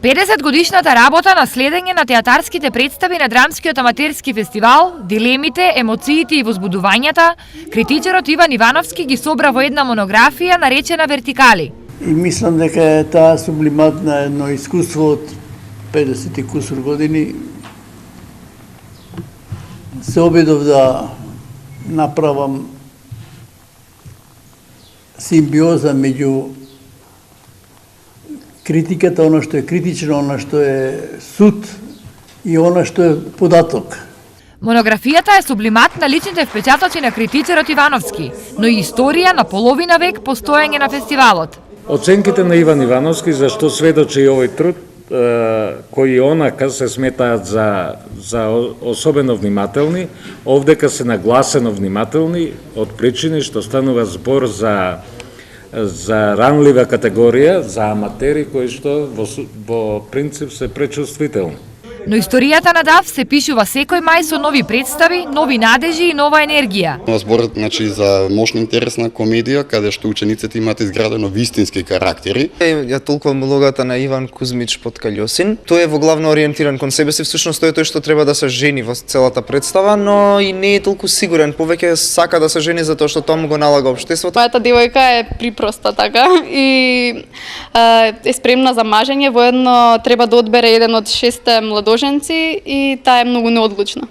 50 годишната работа на следење на театарските представи на Драмскиот аматерски фестивал, дилемите, емоциите и возбудувањата, критичарот Иван Ивановски ги собра во една монографија наречена Вертикали. И мислам дека е таа сублимат на едно искуство од 50 и кусур години. Се обидов да направам симбиоза меѓу критиката, она што е критично, она што е суд и она што е податок. Монографијата е сублимат на личните впечатоци на критичарот Ивановски, но и историја на половина век постоење на фестивалот. Оценките на Иван Ивановски за што сведочи и овој труд, кои онака се сметаат за особено внимателни, овдека се нагласено внимателни од причини што станува збор за ранлива категорија, за аматери кои што во принцип се пречувствителни. Но историјата на ДАФ се пишува секој мај со нови представи, нови надежи и нова енергија. Зборот за мощна интересна комедија каде што учениците имаат изградено вистински карактери. Ја толкувам улогата на Иван Кузмич Подкалјосин. Тој е во главно ориентиран кон себе си, всушност тој е тој што треба да се жени во целата представа, но и не е толку сигурен, повеќе сака да се жени затоа што тоа му го налага општеството. Мојата девојка е припроста така и е спремна за мажење, воедно треба да одбере еден од 6 младоженци и таа е многу неодлучна.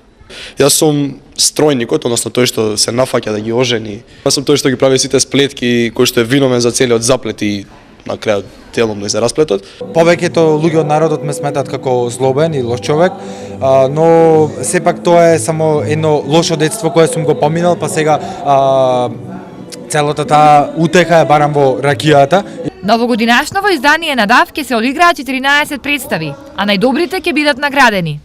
Јас сум стројникот, односно тој што се нафаќа да ги ожени. Јас сум тој што ги прави сите сплетки, кој што е виновен за целиот заплет и на крајот телом за расплетот. Повеќето луѓе од народот ме сметаат како злобен и лош човек, но сепак тоа е само едно лошо детство кое сум го поминал, па сега целата таа утеха е барам во ракијата. Новогодинашново издание на ДАФ ќе се одиграат 14 представи, а најдобрите ќе бидат наградени.